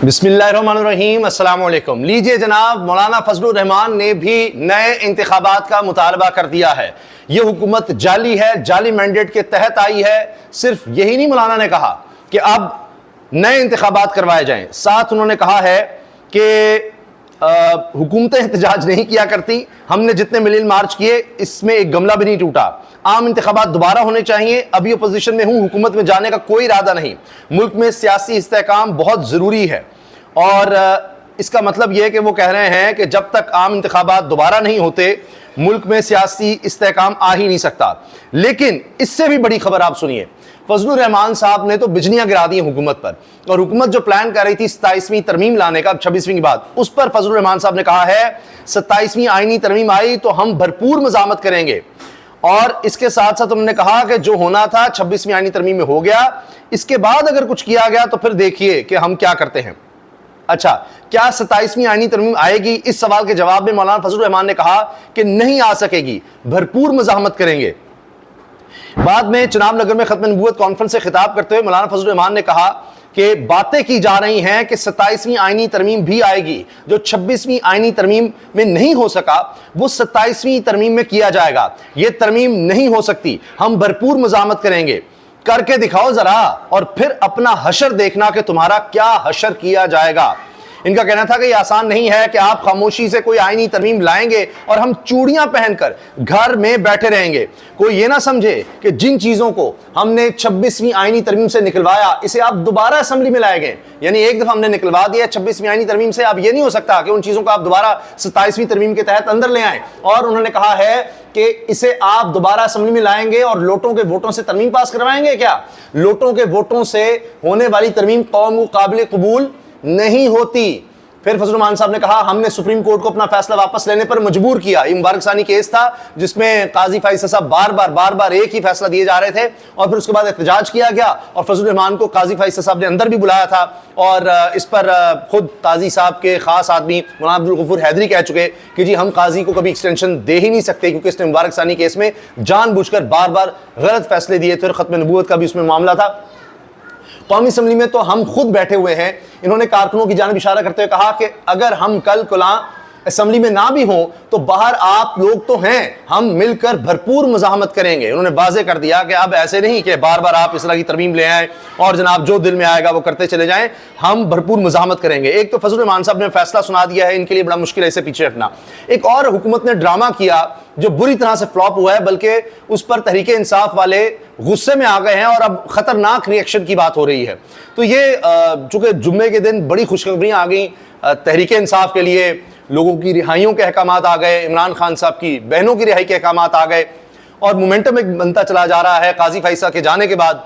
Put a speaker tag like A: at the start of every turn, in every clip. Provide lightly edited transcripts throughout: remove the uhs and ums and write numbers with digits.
A: बिस्मिल्लाहिर्रहमानिर्रहीम, अस्सलाम वालेकुम। लीजिए जनाब, मौलाना फजलुर रहमान ने भी नए इंतखाबात का मुतालबा कर दिया है। यह हुकूमत जाली है, जाली मैंडेट के तहत आई है। सिर्फ यही नहीं, मौलाना ने कहा कि अब नए इंतखाबात करवाए जाएं। साथ उन्होंने कहा है कि हुकूमतें एहतजाज नहीं किया करती, हमने जितने मिलियन मार्च किए इसमें एक गमला भी नहीं टूटा। आम इंतखाबात दोबारा होने चाहिए। अभी अपोजिशन में हूं, हुकूमत में जाने का कोई इरादा नहीं। मुल्क में सियासी इस्तेहकाम बहुत ज़रूरी है। और इसका मतलब यह है कि वो कह रहे हैं कि जब तक आम इंतखाबात दोबारा नहीं होते मुल्क में सियासी इस्तेहकाम आ ही नहीं सकता। लेकिन इससे भी बड़ी खबर आप सुनिए, फजलुर रहमान साहब ने तो बिजलियां गिरा दी हुकूमत पर, और हुकूमत जो प्लान कर रही थी 27वीं तरमीम लाने का 26वीं के बाद, उस पर फजलुर रहमान साहब ने कहा है 27वीं आईनी तरमीम आई तो हम भरपूर मजामत करेंगे। और इसके साथ साथ उन्होंने कहा कि जो होना था 26वीं आईनी तरमीम में हो गया, इसके बाद अगर कुछ किया गया तो फिर देखिए कि हम क्या करते हैं। अच्छा, क्या 27वीं आईनी तरमीम आएगी? इस सवाल के जवाब में मौलाना फजलुर रहमान ने कहा कि नहीं आ सकेगी, भरपूर मजामत करेंगे। बाद में चुनाव नगर में खत्म नबूवत कॉन्फ्रेंस से खिताब करते हुए मौलाना फजलुर रहमान ने कहा कि बातें की जा रही हैं कि 27वीं आईनी तरमीम भी आएगी। जो 26वीं आईनी तरमीम में नहीं हो सका वो 27वीं तरमीम में किया जाएगा। यह तरमीम नहीं हो सकती, हम भरपूर मजामत करेंगे। करके दिखाओ जरा, और फिर अपना हशर देखना कि तुम्हारा क्या हशर किया जाएगा। इनका कहना था कि यह आसान नहीं है कि आप खामोशी से कोई आईनी तरमीम लाएंगे और हम चूड़ियां पहनकर घर में बैठे रहेंगे। कोई यह ना समझे कि जिन चीजों को हमने 26वीं आईनी तरमीम से निकलवाया इसे आप दोबारा असेंबली में लाए गए। यानी एक दफा हमने निकलवा दिया 26वीं आईनी तरमीम से, अब यह नहीं हो सकता कि उन चीजों को आप दोबारा 27वीं तरमीम के तहत अंदर ले आए। और उन्होंने कहा है कि इसे आप दोबारा असेंबली में लाएंगे और लोटों के वोटों से तरमीम पास करवाएंगे। क्या लोटों के वोटों से होने वाली तरमीम कौम को काबिल कबूल नहीं होती। फिर फजलुर रहमान साहब ने कहा हमने सुप्रीम कोर्ट को अपना फैसला वापस लेने पर मजबूर किया। ये मुबारक सानी केस था जिसमें काजी फैसल साहब बार बार एक ही फैसला दिए जा रहे थे, और फिर उसके बाद एहतजाज किया गया और फजलुर रहमान को काजी फैसल साहब ने अंदर भी बुलाया था। और इस पर खुद काजी साहब के खास आदमी मौलाना अब्दुल गफूर हैदरी कह चुके कि जी हम काजी को कभी एक्सटेंशन दे ही नहीं सकते, क्योंकि इसने मुबारक सानी केस में जानबूझकर बार बार गलत फैसले दिए थे और खत्म नबूवत का भी उसमें मामला था। कौमी असम्बली में तो हम खुद बैठे हुए हैं। इन्होंने कारकुनों की जानिब इशारा करते हुए कहा कि अगर हम कल कुला असेंबली में ना भी हों तो बाहर आप लोग तो हैं, हम मिलकर भरपूर मज़ाहमत करेंगे। उन्होंने वाज़े कर दिया कि अब ऐसे नहीं कि बार बार आप इस तरह की तरमीम ले आए और जनाब जो दिल में आएगा वो करते चले जाएं, हम भरपूर मज़ाहमत करेंगे। एक तो फजलुर रहमान साहब ने फैसला सुना दिया है, इनके लिए बड़ा मुश्किल है इसे पीछे हटना। एक और हुकूमत ने ड्रामा किया जो बुरी तरह से फ्लॉप हुआ है, बल्कि उस पर तहरीक इंसाफ वाले गुस्से में आ गए हैं और अब खतरनाक रिएक्शन की बात हो रही है। तो ये चूंकि जुम्मे के दिन बड़ी खुशखबरियां आ गई तहरीक इंसाफ के लिए, लोगों की रिहाइयों के अहकाम आ गए, इमरान खान साहब की बहनों की रिहाई के अहकाम आ गए, और मोमेंटम एक बनता चला जा रहा है काजी फैसल के जाने के बाद।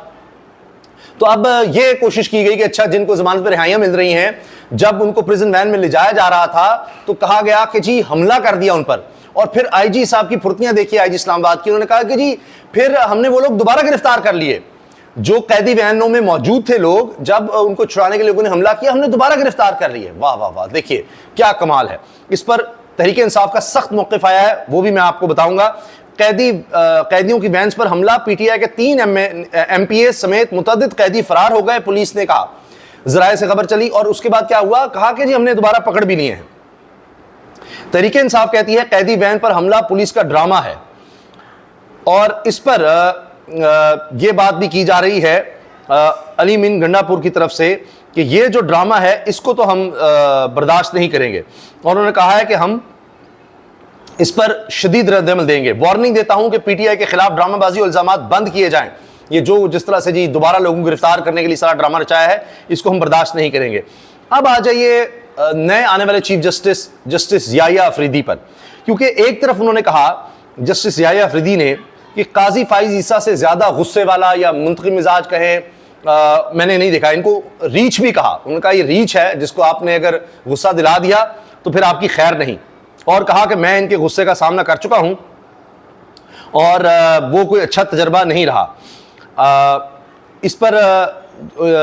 A: तो अब यह कोशिश की गई कि अच्छा जिनको जमानत पर रिहाइयां मिल रही हैं, जब उनको प्रिजन वैन में ले जाया जा रहा था तो कहा गया कि जी हमला कर दिया उन पर। और फिर आईजी साहब की फुर्तियां देखिए, आईजी इस्लामाबाद की, उन्होंने कहा कि जी फिर हमने वो लोग दोबारा गिरफ्तार कर लिए जो कैदी वैनों में मौजूद थे लोग, जब उनको छुड़ाने के लिए लोगों ने हमला किया हमने दोबारा गिरफ्तार कर लिए। वाह वाह वाह, देखिए क्या कमाल है। इस पर तहरीक इंसाफ का सख्त मौक़िफ़ आया है, वो भी मैं आपको बताऊंगा। कैदियों की वैन्स पर हमला, पीटीआई के 3 MPA समेत मुतअद्दिद कैदी फरार हो गए, पुलिस ने कहा, ज़राए से खबर चली। और उसके बाद क्या हुआ, कहा कि जी हमने दोबारा पकड़ भी लिए हैं। तहरीक इंसाफ कहती है कैदी वैन पर हमला पुलिस का ड्रामा है, और इस पर यह बात भी की जा रही है अली मीन गंडापुर की तरफ से कि यह जो ड्रामा है इसको तो हम बर्दाश्त नहीं करेंगे, और उन्होंने कहा है कि हम इस पर शदीद रद्द-ए-अमल देंगे। वार्निंग देता हूं कि पीटीआई के खिलाफ ड्रामाबाजी और इल्जामात बंद किए जाएं। ये जो जिस तरह से जी दोबारा लोगों को गिरफ्तार करने के लिए सारा ड्रामा रचाया है, इसको हम बर्दाश्त नहीं करेंगे। अब आ जाइए नए आने वाले चीफ जस्टिस याहिया अफरीदी पर, क्योंकि एक तरफ उन्होंने कहा जस्टिस याहिया अफरीदी ने कि काजी फाइज ईसा से ज्यादा गुस्से वाला या मुंतकिम मिजाज कहें मैंने नहीं देखा। इनको रीच भी कहा, उन्होंने कहा ये रीच है जिसको आपने अगर गुस्सा दिला दिया तो फिर आपकी खैर नहीं, और कहा कि मैं इनके गुस्से का सामना कर चुका हूं और वो कोई अच्छा तजर्बा नहीं रहा। इस पर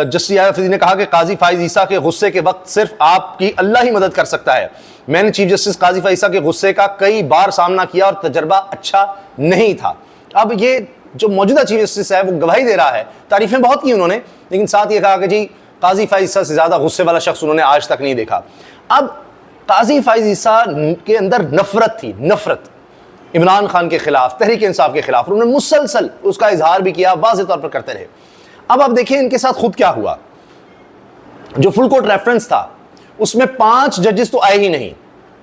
A: जस्टिस याहिया अफरीदी ने कहा कि काजी फाइज ईसा के गुस्से के वक्त सिर्फ आपकी अल्लाह ही मदद कर सकता है। मैंने चीफ जस्टिस काजी फाइज ईसा के गुस्से का कई बार सामना किया और तजर्बा अच्छा नहीं था। अब ये जो मौजूदा चीफ जस्टिस है वो गवाही दे रहा है, तारीफें बहुत की उन्होंने, लेकिन साथ ये कहा कि जी काजी फाइज ईसा से ज्यादा गुस्से वाला शख्स उन्होंने आज तक नहीं देखा। अब काजी फाइज ईसा के अंदर नफरत थी, नफरत इमरान खान के खिलाफ, तहरीक इंसाफ के खिलाफ। उन्होंने मुसलसल उसका इजहार भी किया, वाज़ेह तौर पर करते रहे। अब आप देखिए इनके साथ खुद क्या हुआ। जो फुल कोर्ट रेफरेंस था उसमें 5 जजेस तो आए ही नहीं।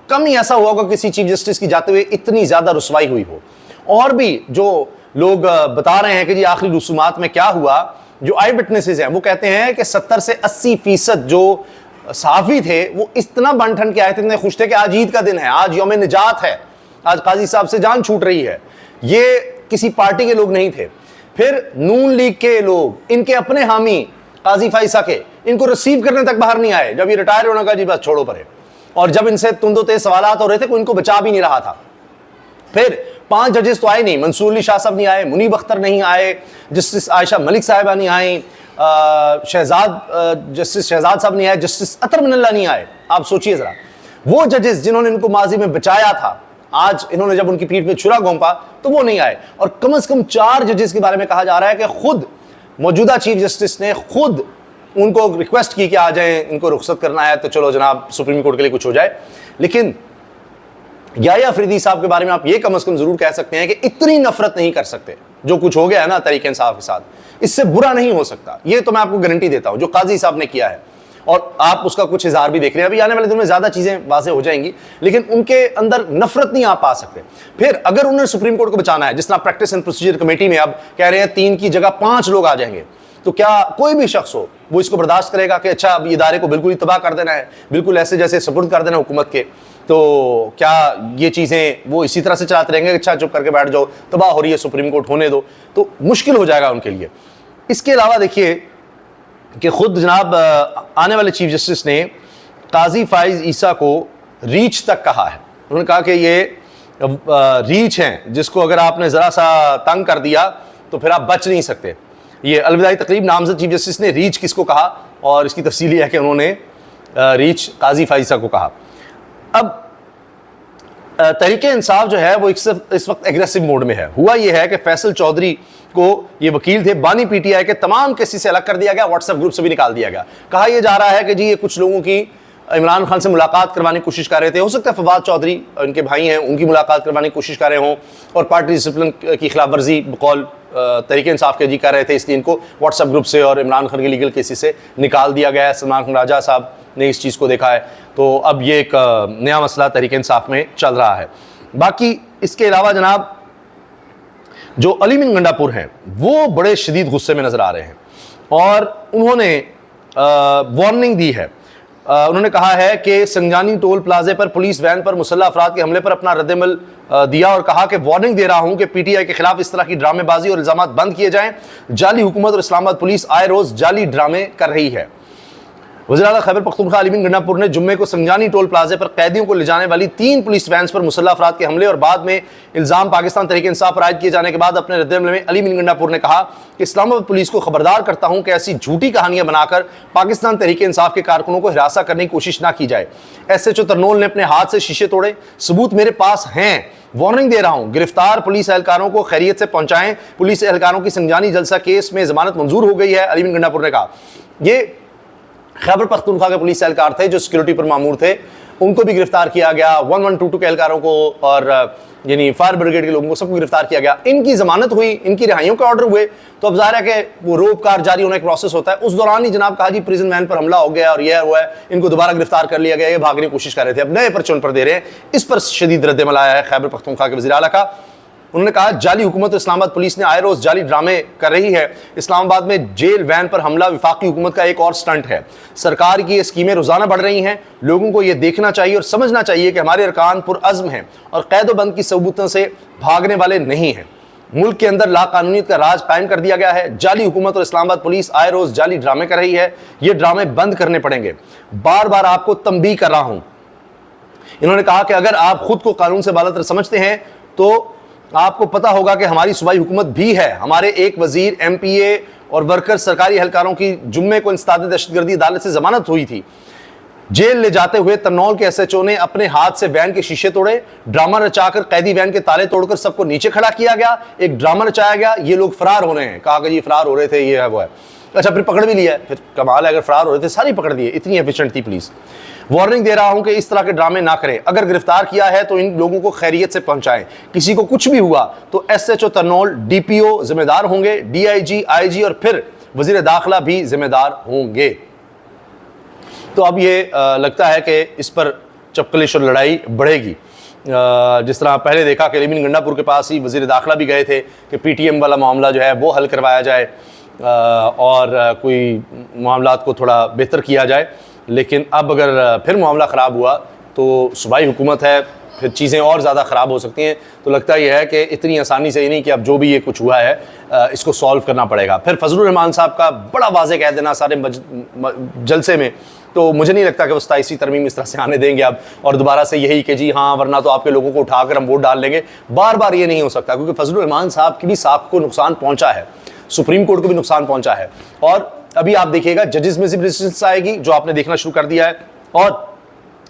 A: कम ही ऐसा हुआ होगा किसी चीफ जस्टिस की जाते हुए इतनी ज्यादा रुसवाई हुई हो। और भी जो लोग बता रहे हैं कि जी आखिरी रसूमात में क्या हुआ, जो आई विटनेसेस हैं वो कहते हैं कि 70 से 80% जो सहाफी थे वो इतना बन ठन के आए थे, इतने खुश थे कि आज ईद का दिन है, आज यौम निजात है, आज काजी साहब से जान छूट रही है। ये किसी पार्टी के लोग नहीं थे। फिर नून लीग के लोग, इनके अपने हामी काजी फाइज ईसा के, इनको रिसीव करने तक बाहर नहीं आए। जब ये रिटायर होने का जी बस छोड़ो परे। और जब इनसे तुंदो तेज सवालात हो रहे थे कोई इनको बचा भी नहीं रहा था। फिर 5 जजेस तो आए नहीं, मंसूर अली शाह साहब नहीं आए, मुनीब अख्तर नहीं आए, जस्टिस आयशा मलिक साहिबा नहीं आई, जस्टिस शहजाद साहब नहीं आए, जस्टिस अतर मिनल्ला नहीं आए। आप सोचिए जरा, वो जजेस जिन्होंने इनको माजी में बचाया था, आज इन्होंने जब उनकी पीठ में छुरा घोंपा तो वो नहीं आए। और कम से कम 4 जजेस के बारे में कहा जा रहा है कि खुद मौजूदा चीफ जस्टिस ने खुद उनको रिक्वेस्ट की कि आ जाएं, इनको रुखसत करना है तो चलो जनाब सुप्रीम कोर्ट के लिए कुछ हो जाए। लेकिन याह्या अफरीदी साहब के बारे में आप ये कम से कम जरूर कह सकते हैं कि इतनी नफरत नहीं कर सकते। जो कुछ हो गया है ना तहरीक इंसाफ के साथ, इससे बुरा नहीं हो सकता। ये तो मैं आपको गारंटी देता हूं, जो काजी साहब ने किया है। और आप उसका कुछ इजहार भी देख रहे हैं। अभी आने वाले दिनों में ज्यादा चीजें वाज़ेह हो जाएंगी, लेकिन उनके अंदर नफरत नहीं आप पा सकते। फिर अगर उन्होंने सुप्रीम कोर्ट को बचाना है, जिस तरह प्रैक्टिस एंड प्रोसीजर कमेटी में अब कह रहे हैं 3 की जगह 5 लोग आ जाएंगे, तो क्या कोई भी शख्स हो वो इसको बर्दाश्त करेगा कि अच्छा अब इदारे को बिल्कुल ही तबाह कर देना है, बिल्कुल ऐसे जैसे सपुर्द कर देना हुकूमत के? तो क्या ये चीज़ें वो इसी तरह से चलाते रहेंगे? अच्छा चुप करके बैठ जाओ, तबाह हो रही है, सुप्रीम कोर्ट होने दो। तो मुश्किल हो जाएगा उनके लिए। इसके अलावा देखिए कि खुद जनाब आने वाले चीफ जस्टिस ने काजी फाइज ईसा को रीच तक कहा है। उन्होंने कहा कि ये रीच हैं जिसको अगर आपने ज़रा सा तंग कर दिया तो फिर आप बच नहीं सकते। ये अलविदाई तकरीब नामजद चीफ जस्टिस ने रीच किसको कहा, और इसकी तफसील यह है कि उन्होंने रीच काजी फाइज ईसा को कहा। अब तहरीक इंसाफ जो है वो इस वक्त एग्रेसिव मोड में है। हुआ ये है कि फैसल चौधरी को, ये वकील थे, बानी पीटीआई के तमाम केसेस से अलग कर दिया गया, व्हाट्सएप ग्रुप से भी निकाल दिया गया। कहा यह जा रहा है कि जी ये कुछ लोगों की इमरान खान से मुलाकात करवाने की कोशिश कर रहे थे। हो सकता है फवाद चौधरी उनके भाई हैं, उनकी मुलाकात करवाने की कोशिश कर रहे हों, और पार्टी डिसिप्लिन की खिलाफ वर्जी बकौल तहरीक इंसाफ के जी कर रहे थे, इसलिए इनको व्हाट्सएप ग्रुप से और इमरान खान के लीगल केसेस से निकाल दिया गया है। सलमान खान राजा साहब ने इस चीज़ को देखा है, तो अब ये एक नया मसला तहरीक इंसाफ में चल रहा है। बाकी इसके अलावा जनाब जो अली मीन गंडापुर हैं वो बड़े शदीद गुस्से में नजर आ रहे हैं, और उन्होंने वार्निंग दी है। उन्होंने कहा है कि संजानी टोल प्लाजे पर पुलिस वैन पर मुसल्लह अफराद के हमले पर अपना रद्दमल दिया और कहा कि वार्निंग दे रहा हूं कि पीटीआई के खिलाफ इस तरह की ड्रामेबाजी और इल्जामात बंद किए जाएं। जाली हुकूमत और इस्लामाबाद पुलिस आए रोज जाली ड्रामे कर रही है। वज़ीर आला खैबर पख्तूनख्वा अली मीन गंडापुर ने जुम्मे को संजानी टोल प्लाजे पर कैदियों को ले जाने वाली 3 पुलिस वैन्स पर मुसल्लह अफराद के हमले और बाद में इल्जाम पाकिस्तान तहरीक इंसाफ पर आयद किए जाने के बाद अपने रद्दमल में अली मीन गंडापुर ने कहा कि इस्लामाबाद पुलिस को खबरदार करता हूं कि ऐसी झूठी कहानियां बनाकर पाकिस्तान तहरीक इंसाफ के कारकुनों को हिरासा करने की कोशिश ना की जाए। SHO तरनोल ने अपने हाथ से शीशे तोड़े, सबूत मेरे पास हैं, वार्निंग दे रहा हूं, गिरफ्तार पुलिस एहलकारों को खैरियत से पहुंचाएं। पुलिस एहलकारों की संजानी जलसा केस में जमानत मंजूर हो गई है, अली मीन गंडापुर ने कहा। ये खैबर पख्तूनख्वा के पुलिस एहलकार थे जो सिक्योरिटी पर मामूर थे, उनको भी गिरफ्तार किया गया। 1122 के एहलकारों को और यानी फायर ब्रिगेड के लोगों को सबको गिरफ्तार किया गया। इनकी जमानत हुई, इनकी रिहाइयों के ऑर्डर हुए, तो अब जाहिर है कि वो रोपकार जारी होने का प्रोसेस होता है। उस दौरान ही जनाब कहा जी प्रिजन वैन पर हमला हो गया और यह हुआ है, इनको दोबारा गिरफ्तार कर लिया गया, ये भागने की कोशिश कर रहे थे, अब नए पर्चे उन पर दे रहे हैं। इस पर शदीद रद्दमल आया है खैबर पख्तूनख्वा के वज़ीर आला का। उन्होंने कहा जाली हुकूमत इस्लामाबाद पुलिस ने आए रोज जाली ड्रामे कर रही है। इस्लामाबाद में जेल वैन पर हमला विफाकी हुकूमत का एक और स्टंट है। सरकार की ये स्कीमें रोजाना बढ़ रही हैं। लोगों को ये देखना चाहिए और समझना चाहिए कि हमारे अरकान पुरअज़्म हैं और कैदोबंद की सबूतों से भागने वाले नहीं हैं। मुल्क के अंदर लाकानूनियत का राज कायम कर दिया गया है। जाली हुकूमत और इस्लामाबाद पुलिस आए रोज जाली ड्रामे कर रही है। ये ड्रामे बंद करने पड़ेंगे। बार बार आपको तंबीह कर रहा हूं। इन्होंने कहा कि अगर आप खुद को कानून से बालातर समझते हैं तो आपको पता होगा कि हमारी सूबाई हुकूमत भी है। हमारे एक वजीर, MPA और वर्कर सरकारी एहलकारों की जुम्मे को इंसदाद दहशतगर्दी अदालत से जमानत हुई थी। जेल ले जाते हुए तरनौल के SHO ने अपने हाथ से वैन के शीशे तोड़े, ड्रामा रचाकर कैदी वैन के ताले तोड़कर सबको नीचे खड़ा किया गया। एक ड्रामा रचाया गया, ये लोग फरार हो रहे हैं, कहा कि ये फरार हो रहे थे, ये है वो है। अच्छा, फिर पकड़ भी लिया है, फिर कमाल है, अगर फरार हो रहे थे सारी पकड़ दिए, इतनी एफिशिएंट थी पुलिस। वार्निंग दे रहा हूं कि इस तरह के ड्रामे ना करें, अगर गिरफ्तार किया है तो इन लोगों को खैरियत से पहुंचाएं, किसी को कुछ भी हुआ तो SHO तरनोल, DPO जिम्मेदार होंगे, DIG, IG और फिर वजीर दाखिला भी जिम्मेदार होंगे। तो अब ये लगता है कि इस पर चपकलिश और लड़ाई बढ़ेगी। जिस तरह पहले देखा कि लेमिन गंडापुर के पास ही वजीर दाखिला भी गए थे कि PTM वाला मामला जो है वो हल करवाया जाए और कोई मामलात को थोड़ा बेहतर किया जाए, लेकिन अब अगर फिर मामला ख़राब हुआ तो सूबाई हुकूमत है, फिर चीज़ें और ज़्यादा ख़राब हो सकती हैं। तो लगता यह है कि इतनी आसानी से ही नहीं कि अब जो भी ये कुछ हुआ है इसको सॉल्व करना पड़ेगा। फिर फजलुर रहमान साहब का बड़ा वाज़े कह देना सारे जलसे में, तो मुझे नहीं लगता कि वो 27वीं तरमीम इस तरह से आने देंगे अब और दोबारा से यही कि जी हाँ वरना तो आपके लोगों को उठाकर हम वोट डाल लेंगे। बार बार ये नहीं हो सकता, क्योंकि फजलुर रहमान साहब की भी साख को नुकसान पहुंचा है, सुप्रीम कोर्ट को भी नुकसान पहुंचा है, और अभी आप देखिएगा जजेस में भी रेजिस्टेंस आएगी जो आपने देखना शुरू कर दिया है, और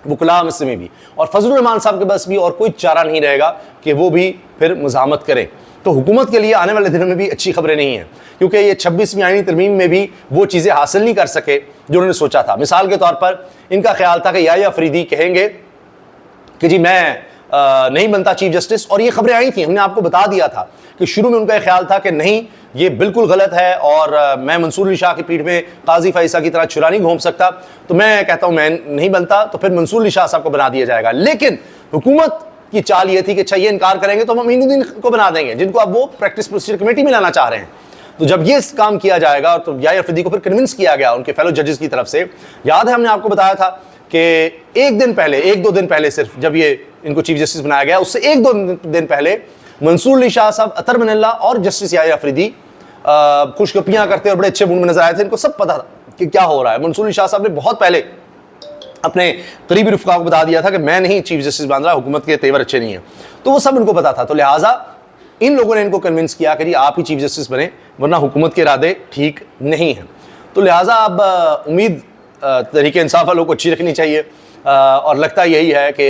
A: वुकला में भी, और फजलुर रहमान साहब के पास भी और कोई चारा नहीं रहेगा कि वो भी फिर मुज़ाहमत करें। तो हुकूमत के लिए आने वाले दिनों में भी अच्छी खबरें नहीं हैं, क्योंकि ये 26वीं आईनी तरमीम में भी वो चीज़ें हासिल नहीं कर सके जो उन्होंने सोचा था। मिसाल के तौर पर इनका ख्याल था कि याह्या अफरीदी कहेंगे कि जी मैं नहीं बनता चीफ जस्टिस, और ये खबरें आई थी, हमने आपको बता दिया था कि शुरू में उनका ख्याल था कि नहीं ये बिल्कुल गलत है और मैं मंसूर अली शाह की पीठ में काजी फैसा की तरह छुरा नहीं घोंप सकता, तो मैं कहता हूं मैं नहीं बनता, तो फिर मंसूर अली शाह साहब को बना दिया जाएगा। लेकिन हुकूमत की चाल ये थी कि अच्छा ये इनकार करेंगे तो हम अमीनुद्दीन को बना देंगे, जिनको अब वो प्रैक्टिस प्रोसीजर कमेटी में लाना चाह रहे हैं। तो जब ये काम किया जाएगा, तो याह्या अफरीदी को फिर कन्विंस किया गया उनके फेलो जजेस की तरफ से। याद है हमने आपको बताया था कि एक दो दिन पहले सिर्फ जब ये इनको चीफ जस्टिस बनाया गया, उससे एक दो दिन पहले मंसूर अली शाह साहब, अतर मनल्ला और जस्टिस याह्या अफरीदी खुशगपियां करते और बड़े अच्छे मूड में नजर आए थे। इनको सब पता था कि क्या हो रहा है। मंसूर अली शाह साहब ने बहुत पहले अपने करीबी रुफ़का को बता दिया था कि मैं नहीं चीफ जस्टिस बन रहा, हुकूमत के तेवर अच्छे नहीं है, तो वो सब इनको पता था। तो लिहाजा इन लोगों ने इनको कन्विंस किया कि आप ही चीफ जस्टिस बने, वरना हुकूमत के इरादे ठीक नहीं हैं। तो लिहाजा अब उम्मीद तहरीक इंसाफ वालों को अच्छी रखनी चाहिए, और लगता यही है कि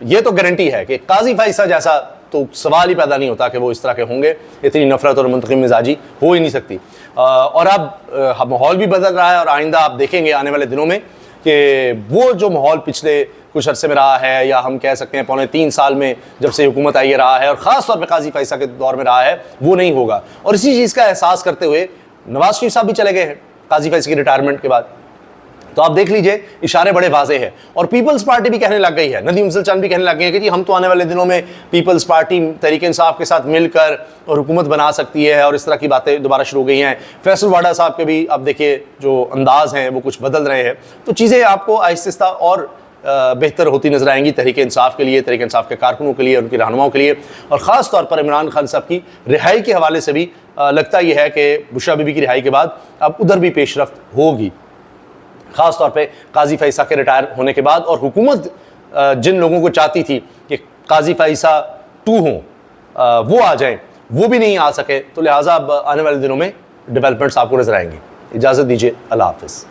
A: ये तो गारंटी है कि काजी फैसा जैसा तो सवाल ही पैदा नहीं होता कि वो इस तरह के होंगे, इतनी नफरत और मुंतकिम मिजाजी हो ही नहीं सकती। और अब माहौल भी बदल रहा है, और आइंदा आप देखेंगे आने वाले दिनों में कि वो जो माहौल पिछले कुछ अरसे में रहा है, या हम कह सकते हैं पौने 3 साल में जब से हुकूमत आई रहा है, और ख़ास तौर पे काजी फैसा के दौर में रहा है, वो नहीं होगा। और इसी चीज़ का एहसास करते हुए नवाज शरीफ साहब भी चले गए हैं काजी फैसा की रिटायरमेंट के बाद। तो आप देख लीजिए इशारे बड़े वाजे हैं, और पीपल्स पार्टी भी कहने लग गई है, नदीम अफजल चंद भी कहने लग गए हैं कि जी हम तो आने वाले दिनों में पीपल्स पार्टी तहरीक इंसाफ के साथ मिलकर और हुकूमत बना सकती है, और इस तरह की बातें दोबारा शुरू हो गई हैं। फैसल वाडा साहब के भी अब देखिए जो अंदाज हैं वो कुछ बदल रहे हैं। तो चीज़ें आपको आहिस्ता और बेहतर होती नजर आएंगी तहरीक इंसाफ के लिए, तहरीक इंसाफ के कारकुनों के लिए, उनकी रहनुमाओं के लिए, और ख़ास तौर पर इमरान खान साहब की रिहाई के हवाले से भी लगता यह है कि बुशरा बीबी की रिहाई के बाद अब उधर भी पेशरफ्त होगी, ख़ास तौर पे काजी फैसा के रिटायर होने के बाद। और हुकूमत जिन लोगों को चाहती थी कि काजी फैसा 2 हों, वो आ जाएं, वो भी नहीं आ सके। तो लिहाजा अब आने वाले दिनों में डेवलपमेंट्स आपको नजर आएंगी। इजाज़त दीजिए, अल्लाह हाफ़िज़।